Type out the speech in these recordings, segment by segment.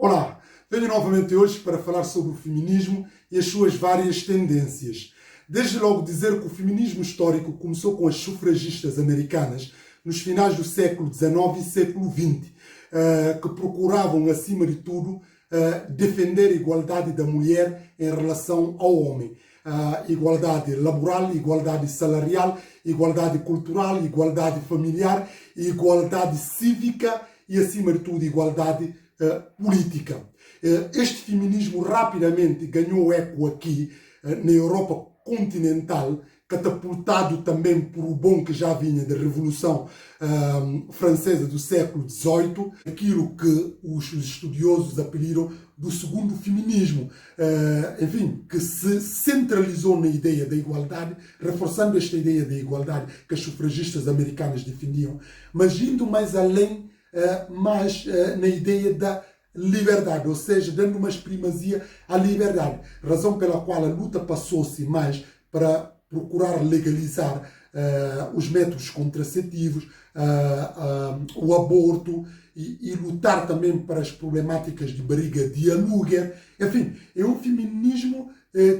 Olá, venho novamente hoje para falar sobre o feminismo e as suas várias tendências. Desde logo dizer que o feminismo histórico começou com as sufragistas americanas nos finais do século XIX e século XX, que procuravam, acima de tudo, defender a igualdade da mulher em relação ao homem. Igualdade laboral, igualdade salarial, igualdade cultural, igualdade familiar, igualdade cívica e, acima de tudo, igualdade política. Este feminismo rapidamente ganhou eco aqui na Europa continental, catapultado também por o bom que já vinha da Revolução Francesa do século XVIII, aquilo que os estudiosos apelidaram do segundo feminismo, enfim, que se centralizou na ideia da igualdade, reforçando esta ideia da igualdade que as sufragistas americanas defendiam, mas indo mais além, na ideia da liberdade, ou seja, dando uma primazia à liberdade, razão pela qual a luta passou-se mais para procurar legalizar os métodos contraceptivos, o aborto e lutar também para as problemáticas de barriga de aluguer. Enfim, é um feminismo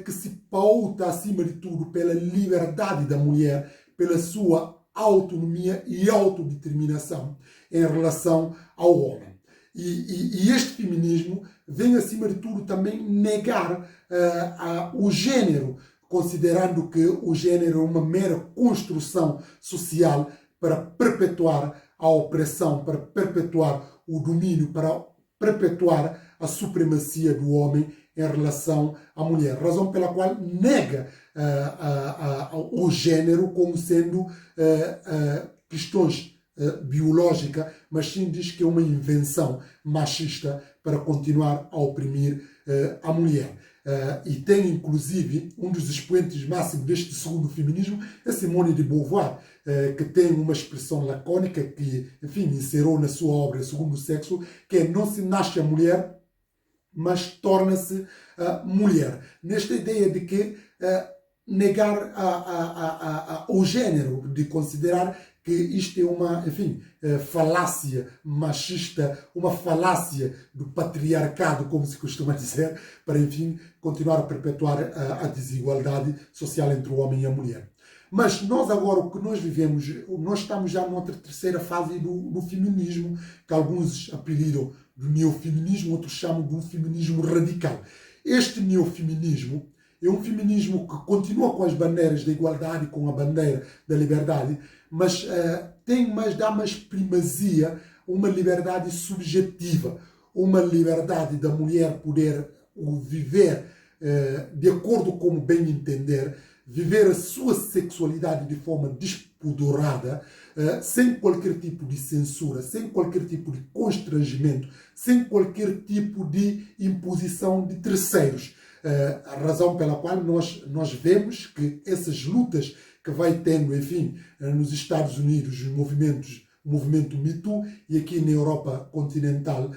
que se pauta, acima de tudo, pela liberdade da mulher, pela sua autonomia e autodeterminação em relação ao homem. E este feminismo vem, acima de tudo, também negar o gênero, considerando que o gênero é uma mera construção social para perpetuar a opressão, para perpetuar o domínio, para perpetuar a supremacia do homem em relação à mulher. Razão pela qual nega o gênero como sendo questões biológica, mas sim diz que é uma invenção machista para continuar a oprimir a mulher. E tem, inclusive, um dos expoentes máximos deste segundo feminismo, é Simone de Beauvoir, que tem uma expressão lacônica que, enfim, inseriu na sua obra Segundo Sexo, que é: não se nasce a mulher, mas torna-se mulher. Nesta ideia de que negar o gênero, de considerar que isto é uma, enfim, falácia machista, uma falácia do patriarcado, como se costuma dizer, para, enfim, continuar a perpetuar a desigualdade social entre o homem e a mulher. Mas nós agora, o que nós vivemos, nós estamos já numa terceira fase do feminismo, que alguns apelidam de neofeminismo, outros chamam de um feminismo radical. Este neofeminismo é um feminismo que continua com as bandeiras da igualdade, com a bandeira da liberdade, mas dá mais primazia a uma liberdade subjetiva, uma liberdade da mulher poder viver de acordo com bem entender, viver a sua sexualidade de forma despudorada, sem qualquer tipo de censura, sem qualquer tipo de constrangimento, sem qualquer tipo de imposição de terceiros. A razão pela qual nós vemos que essas lutas que vai tendo, enfim, nos Estados Unidos, o movimento Me Too, e aqui na Europa continental,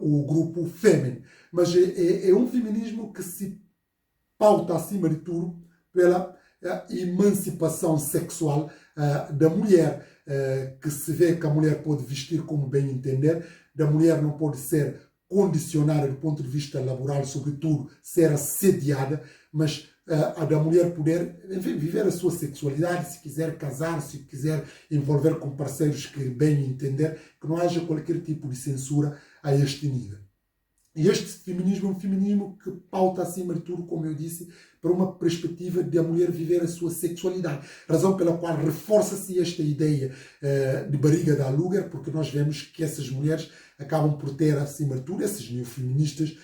o grupo Femen. Mas é um feminismo que se pauta, acima de tudo, pela emancipação sexual da mulher, que se vê que a mulher pode vestir como bem entender, da mulher não pode ser condicionada do ponto de vista laboral, sobretudo ser assediada, mas a da mulher poder, enfim, viver a sua sexualidade, se quiser casar, se quiser envolver com parceiros que bem entender, que não haja qualquer tipo de censura a este nível. E este feminismo é um feminismo que pauta, acima de tudo, como eu disse, para uma perspectiva de a mulher viver a sua sexualidade. Razão pela qual reforça-se esta ideia de barriga de aluguer, porque nós vemos que essas mulheres acabam por ter, acima de tudo, essas neofeministas,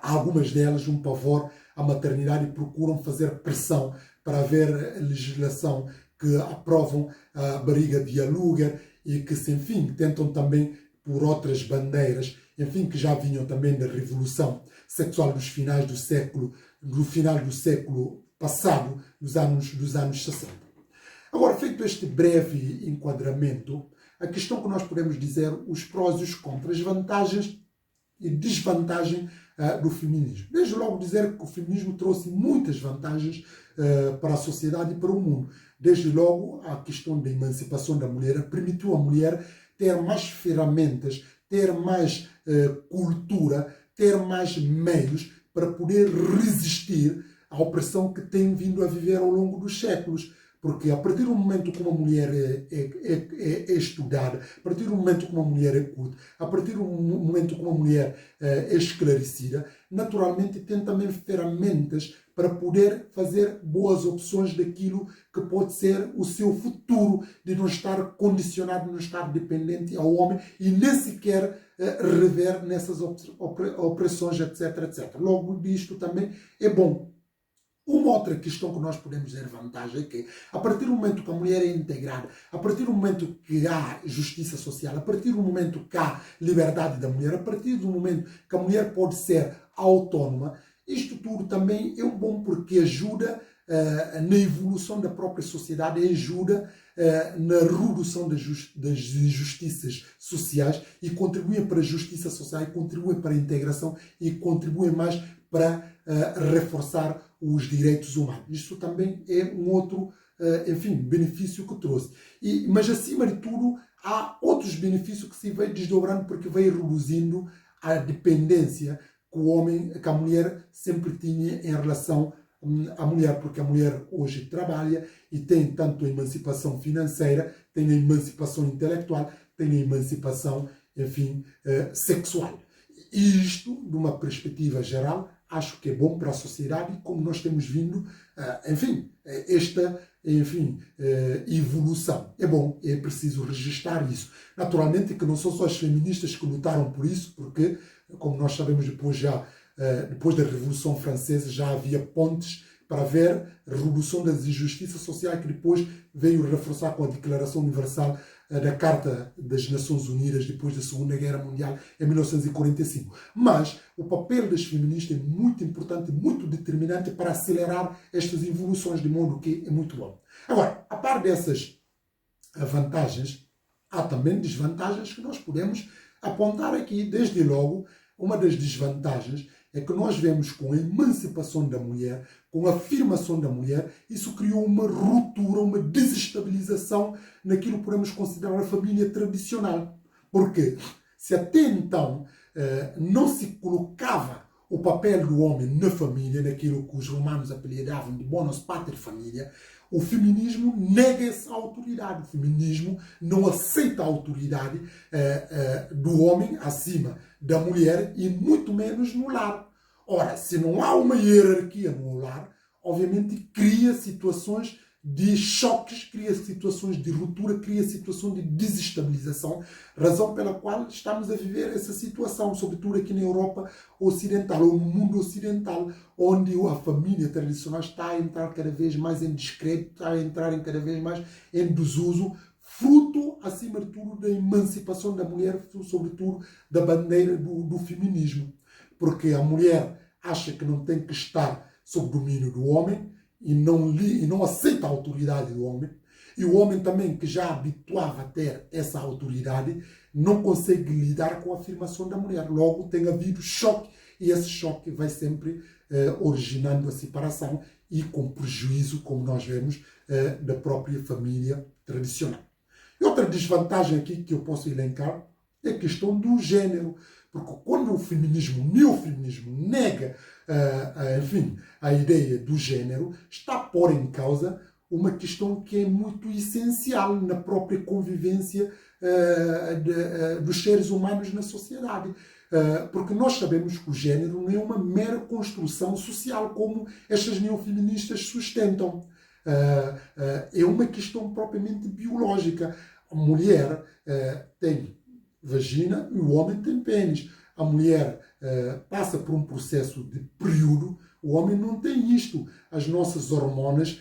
algumas delas, um pavor à maternidade e procuram fazer pressão para haver legislação que aprovam a barriga de aluguer e que, enfim, tentam também por outras bandeiras, enfim, que já vinham também da revolução sexual do final do século passado, dos anos 60. Agora, feito este breve enquadramento, a questão que nós podemos dizer, os prós e os contras, as vantagens e desvantagens do feminismo. Desde logo dizer que o feminismo trouxe muitas vantagens para a sociedade e para o mundo. Desde logo a questão da emancipação da mulher permitiu à mulher ter mais ferramentas ter mais cultura, ter mais meios para poder resistir à opressão que tem vindo a viver ao longo dos séculos. Porque a partir do momento que uma mulher é estudada, a partir do momento que uma mulher é culta, a partir do momento que uma mulher é esclarecida, naturalmente tem também ferramentas para poder fazer boas opções daquilo que pode ser o seu futuro, de não estar condicionado, não estar dependente ao homem e nem sequer rever nessas opressões, etc, etc. Logo disto também é bom. Uma outra questão que nós podemos ver vantagem é que, a partir do momento que a mulher é integrada, a partir do momento que há justiça social, a partir do momento que há liberdade da mulher, a partir do momento que a mulher pode ser autónoma, isto tudo também é um bom porque ajuda na evolução da própria sociedade, ajuda na redução das injustiças sociais e contribui para a justiça social, e contribui para a integração e contribui mais para reforçar os direitos humanos. Isso também é um outro, enfim, benefício que trouxe. Mas, acima de tudo, há outros benefícios que se vai desdobrando porque vai reduzindo a dependência que a mulher sempre tinha em relação à mulher, porque a mulher hoje trabalha e tem tanto a emancipação financeira, tem a emancipação intelectual, tem a emancipação, enfim, sexual. E isto, de uma perspectiva geral, acho que é bom para a sociedade e como nós temos vindo, enfim, esta evolução. É bom, é preciso registar isso. Naturalmente que não são só as feministas que lutaram por isso, porque, como nós sabemos, depois da Revolução Francesa já havia pontes para haver a redução das injustiças sociais que depois veio reforçar com a Declaração Universal da Carta das Nações Unidas depois da Segunda Guerra Mundial em 1945. Mas o papel das feministas é muito importante, muito determinante para acelerar estas evoluções, de modo que é muito bom. Agora, a par dessas vantagens, há também desvantagens que nós podemos apontar aqui. Desde logo, uma das desvantagens é que nós vemos com a emancipação da mulher, com a afirmação da mulher, isso criou uma ruptura, uma desestabilização naquilo que podemos considerar a família tradicional. Porque se até então não se colocava o papel do homem na família, naquilo que os romanos apelidavam de bonus pater família, o feminismo nega essa autoridade. O feminismo não aceita a autoridade do homem acima da mulher e muito menos no lar. Ora, se não há uma hierarquia no lar, obviamente cria situações de choques, cria situações de ruptura, cria situações de desestabilização, razão pela qual estamos a viver essa situação, sobretudo aqui na Europa Ocidental, ou no mundo ocidental, onde a família tradicional está a entrar cada vez mais em descrédito, está a entrar cada vez mais em desuso, fruto, acima de tudo, da emancipação da mulher, sobretudo da bandeira do feminismo. Porque a mulher acha que não tem que estar sob domínio do homem e não aceita a autoridade do homem. E o homem também, que já habituava a ter essa autoridade, não consegue lidar com a afirmação da mulher. Logo, tem havido choque e esse choque vai sempre originando a separação e com prejuízo, como nós vemos, da própria família tradicional. E outra desvantagem aqui que eu posso elencar é a questão do gênero. Porque quando o neofeminismo nega, enfim, a ideia do gênero, está a pôr em causa uma questão que é muito essencial na própria convivência dos seres humanos na sociedade. Porque nós sabemos que o gênero não é uma mera construção social, como estas neofeministas sustentam. É uma questão propriamente biológica. A mulher tem vagina e o homem tem pênis. A mulher passa por um processo de período, o homem não tem isto. As nossas hormonas,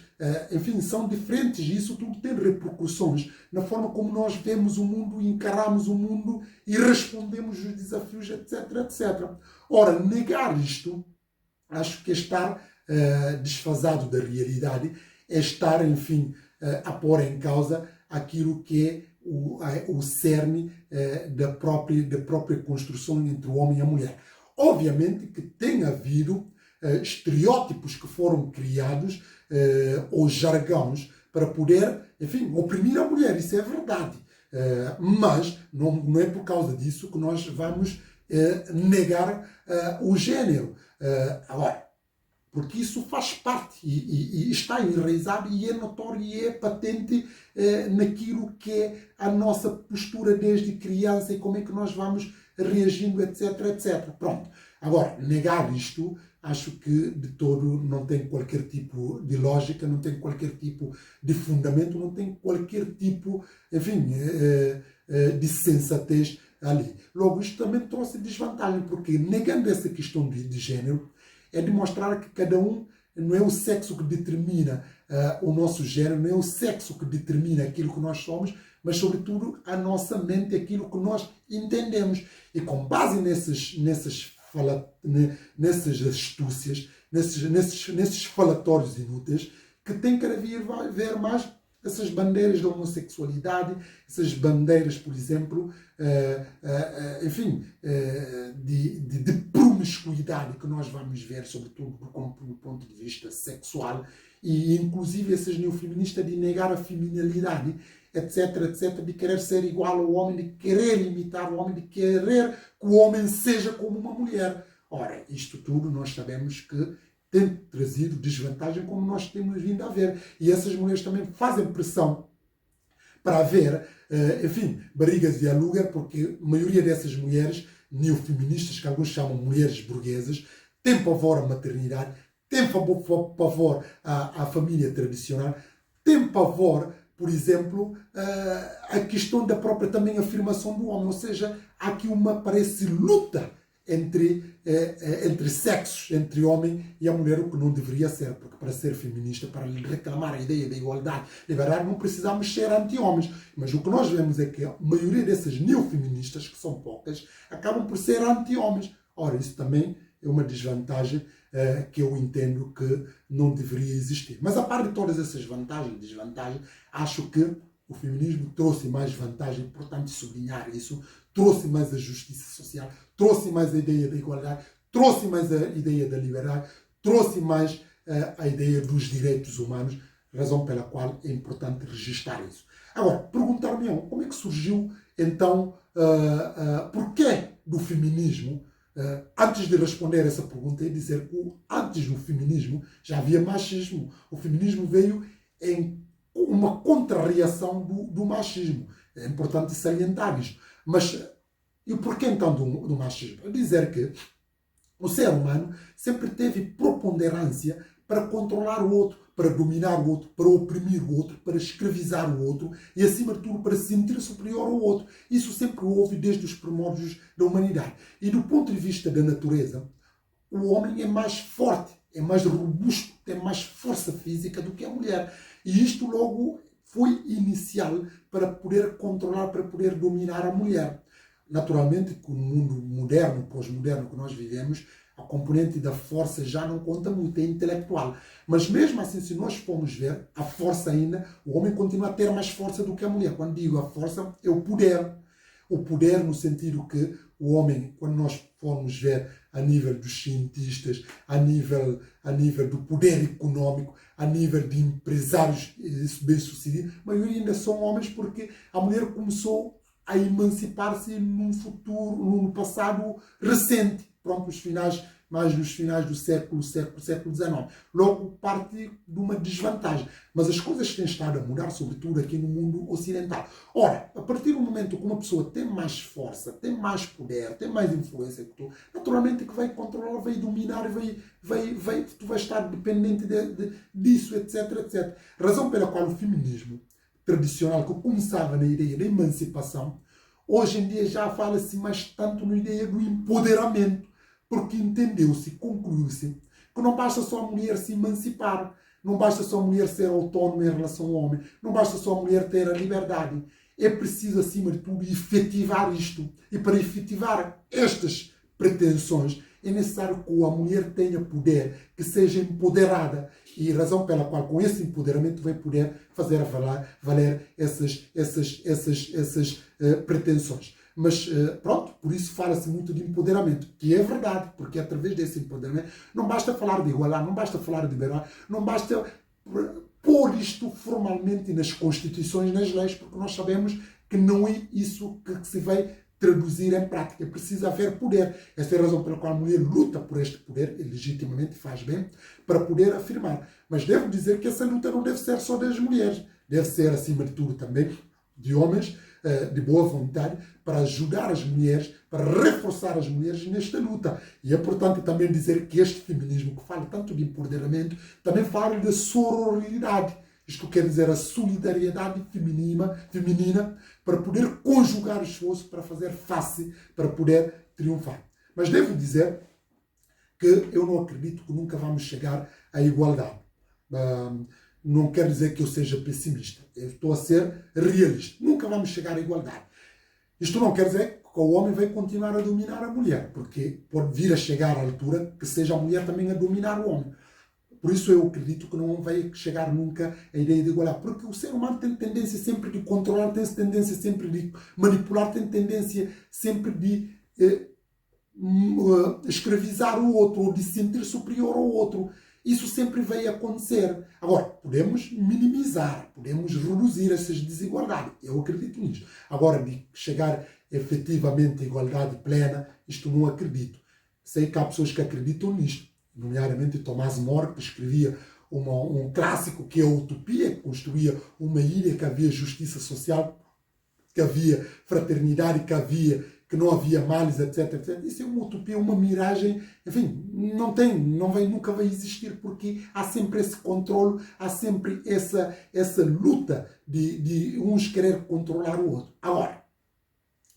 enfim, são diferentes e isso tudo tem repercussões na forma como nós vemos o mundo, encaramos o mundo e respondemos os desafios, etc, etc. Ora, negar isto, acho que é estar desfasado da realidade, é estar, enfim, a pôr em causa aquilo que é o cerne da própria construção entre o homem e a mulher. Obviamente que tem havido estereótipos que foram criados, ou jargões, para poder, enfim, oprimir a mulher. Isso é verdade. Mas não é por causa disso que nós vamos negar o género. Agora, porque isso faz parte e está enraizado e é notório e é patente naquilo que é a nossa postura desde criança e como é que nós vamos reagindo, etc, etc. Pronto. Agora, negar isto, acho que de todo não tem qualquer tipo de lógica, não tem qualquer tipo de fundamento, não tem qualquer tipo, enfim, de sensatez ali. Logo, isto também trouxe desvantagem, porque negando essa questão de género, é demonstrar que cada um não é o sexo que determina o nosso género, não é o sexo que determina aquilo que nós somos, mas sobretudo a nossa mente, aquilo que nós entendemos. E com base nessas astúcias, nesses falatórios inúteis, que tem que haver mais essas bandeiras da homossexualidade, essas bandeiras, por exemplo, enfim, de promiscuidade que nós vamos ver, sobretudo do ponto de vista sexual, e inclusive esses neofeministas de negar a feminilidade, etc, etc, de querer ser igual ao homem, de querer imitar o homem, de querer que o homem seja como uma mulher. Ora, isto tudo nós sabemos que tem trazido desvantagem, como nós temos vindo a ver. E essas mulheres também fazem pressão para haver, enfim, barrigas de aluguer, porque a maioria dessas mulheres neofeministas, que alguns chamam mulheres burguesas, têm pavor à maternidade, têm pavor à família tradicional, têm pavor, por exemplo, à questão da própria também afirmação do homem. Ou seja, há aqui parece, luta entre sexos, entre o homem e a mulher, o que não deveria ser, porque para ser feminista, para reclamar a ideia da igualdade, liberdade, não precisamos ser anti-homens. Mas o que nós vemos é que a maioria dessas neofeministas, que são poucas, acabam por ser anti-homens. Ora, isso também é uma desvantagem que eu entendo que não deveria existir. Mas a par de todas essas vantagens e desvantagens, acho que o feminismo trouxe mais vantagem, importante sublinhar isso, trouxe mais a justiça social, trouxe mais a ideia da igualdade, trouxe mais a ideia da liberdade, trouxe mais a ideia dos direitos humanos, razão pela qual é importante registrar isso. Agora, perguntar-me como é que surgiu, então, porquê do feminismo? Antes de responder essa pergunta, é dizer que antes do feminismo já havia machismo. O feminismo veio em uma contrarreação do machismo. É importante salientar isto. Mas e o porquê então do machismo? É dizer que o ser humano sempre teve preponderância para controlar o outro, para dominar o outro, para oprimir o outro, para escravizar o outro e, acima de tudo, para se sentir superior ao outro. Isso sempre houve desde os primórdios da humanidade. E do ponto de vista da natureza, o homem é mais forte, é mais robusto, tem mais força física do que a mulher. E isto logo foi inicial para poder controlar, para poder dominar a mulher. Naturalmente, com o mundo moderno, pós-moderno que nós vivemos, a componente da força já não conta muito, é intelectual. Mas mesmo assim, se nós formos ver, a força ainda, o homem continua a ter mais força do que a mulher. Quando digo a força, é o poder. O poder no sentido que o homem, quando nós formos ver a nível dos cientistas, a nível do poder econômico, a nível de empresários bem-sucedidos, a maioria ainda são homens, porque a mulher começou a emancipar-se num passado recente, pronto, mais nos finais do século XIX. Logo, parte de uma desvantagem. Mas as coisas têm estado a mudar, sobretudo aqui no mundo ocidental. Ora, a partir do momento que uma pessoa tem mais força, tem mais poder, tem mais influência que tu, naturalmente que vai controlar, vai dominar, tu vais estar dependente disso, etc, etc. Razão pela qual o feminismo tradicional, que começava na ideia da emancipação, hoje em dia já fala-se mais tanto na ideia do empoderamento, porque entendeu-se, concluiu-se, que não basta só a mulher se emancipar, não basta só a mulher ser autónoma em relação ao homem, não basta só a mulher ter a liberdade. É preciso, acima de tudo, efetivar isto. E para efetivar estas pretensões, é necessário que a mulher tenha poder, que seja empoderada. E a razão pela qual, com esse empoderamento, vai poder fazer valer essas pretensões. Mas, pronto, por isso fala-se muito de empoderamento, que é verdade, porque através desse empoderamento não basta falar de igualdade, não basta falar de liberdade, não basta pôr isto formalmente nas constituições, nas leis, porque nós sabemos que não é isso que se vai traduzir em prática. Precisa haver poder. Essa é a razão pela qual a mulher luta por este poder, e legitimamente faz bem, para poder afirmar. Mas devo dizer que essa luta não deve ser só das mulheres. Deve ser, acima de tudo, também de homens de boa vontade, para ajudar as mulheres, para reforçar as mulheres nesta luta. E é importante também dizer que este feminismo, que fala tanto de empoderamento, também fala de sororidade. Isto quer dizer a solidariedade feminina para poder conjugar o esforço, para fazer face, para poder triunfar. Mas devo dizer que eu não acredito que nunca vamos chegar à igualdade. Não quer dizer que eu seja pessimista. Eu estou a ser realista. Nunca vamos chegar à igualdade. Isto não quer dizer que o homem vai continuar a dominar a mulher, porque pode vir a chegar à altura que seja a mulher também a dominar o homem. Por isso eu acredito que não vai chegar nunca a ideia de igualdade, porque o ser humano tem tendência sempre de controlar, tem tendência sempre de manipular, tem tendência sempre de escravizar o outro, ou de se sentir superior ao outro. Isso sempre vai acontecer. Agora, podemos minimizar, podemos reduzir essas desigualdades. Eu acredito nisso. Agora, de chegar efetivamente à igualdade plena, isto não acredito. Sei que há pessoas que acreditam nisto, nomeadamente Tomás More, que escrevia um clássico que é a Utopia, que construía uma ilha que havia justiça social, que havia fraternidade, que não havia males, etc, etc. Isso é uma utopia, uma miragem, enfim, nunca vai existir, porque há sempre esse controle, há sempre essa luta de uns querer controlar o outro. Agora,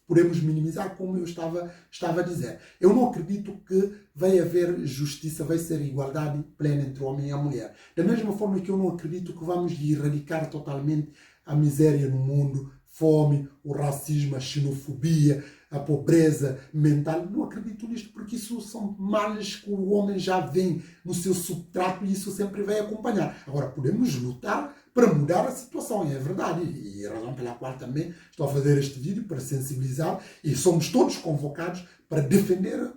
podemos minimizar, como eu estava a dizer. Eu não acredito que vai haver justiça, vai ser igualdade plena entre o homem e a mulher. Da mesma forma que eu não acredito que vamos erradicar totalmente a miséria no mundo, fome, o racismo, a xenofobia, a pobreza mental. Não acredito nisto, porque isso são males que o homem já vem no seu substrato e isso sempre vai acompanhar. Agora, podemos lutar para mudar a situação, é verdade. E a razão pela qual também estou a fazer este vídeo, para sensibilizar, e somos todos convocados para defender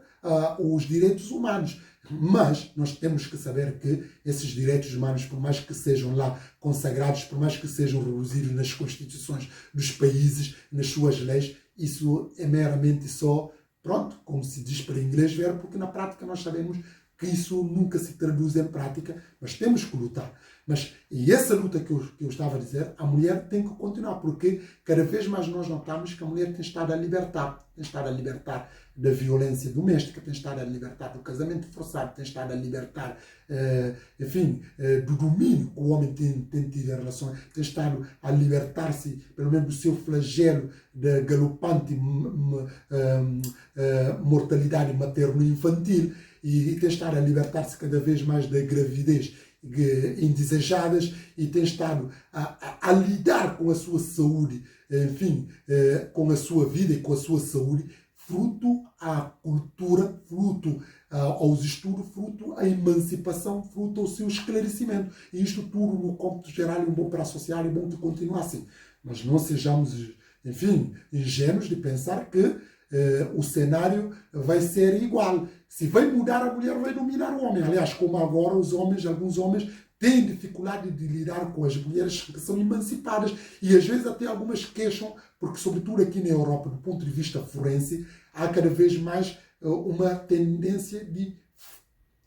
os direitos humanos. Mas nós temos que saber que esses direitos humanos, por mais que sejam lá consagrados, por mais que sejam reduzidos nas constituições dos países, nas suas leis, isso é meramente só, pronto, como se diz para inglês ver, porque na prática nós sabemos que isso nunca se traduz em prática, mas temos que lutar. E essa luta que eu estava a dizer, a mulher tem que continuar, porque cada vez mais nós notamos que a mulher tem estado a libertar da violência doméstica, tem estado a libertar do casamento forçado, tem estado a libertar, do domínio que o homem tem tido em relação, tem estado a libertar-se, pelo menos do seu flagelo da galopante mortalidade materno-infantil, e tem estado a libertar-se cada vez mais da gravidez indesejadas, e tem estado a lidar com a sua saúde, com a sua vida e com a sua saúde, fruto à cultura, fruto aos estudos, fruto à emancipação, fruto ao seu esclarecimento. E isto tudo, no cômputo geral, é bom para a sociedade, é bom que continue assim. Mas não sejamos, ingênuos de pensar que o cenário vai ser igual. Se vai mudar, a mulher vai dominar o homem. Aliás, como agora alguns homens têm dificuldade de lidar com as mulheres que são emancipadas, e às vezes até algumas queixam, porque sobretudo aqui na Europa, do ponto de vista forense, há cada vez mais uma tendência de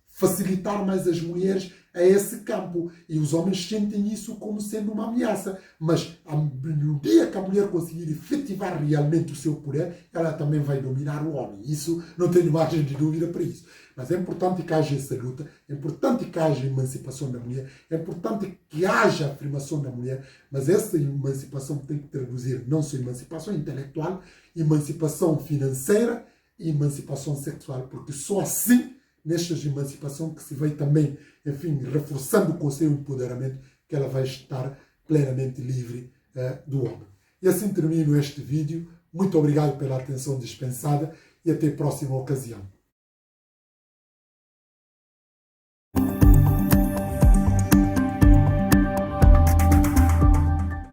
facilitar mais as mulheres a esse campo, e os homens sentem isso como sendo uma ameaça. Mas no dia que a mulher conseguir efetivar realmente o seu poder, ela também vai dominar o homem. Isso não tenho margem de dúvida para isso. Mas é importante que haja essa luta, é importante que haja emancipação da mulher, é importante que haja afirmação da mulher, mas essa emancipação tem que traduzir não só emancipação intelectual, emancipação financeira e emancipação sexual, porque só assim, nesta emancipação, que se vai também, reforçando com o seu empoderamento, que ela vai estar plenamente livre do homem. E assim termino este vídeo. Muito obrigado pela atenção dispensada e até a próxima ocasião.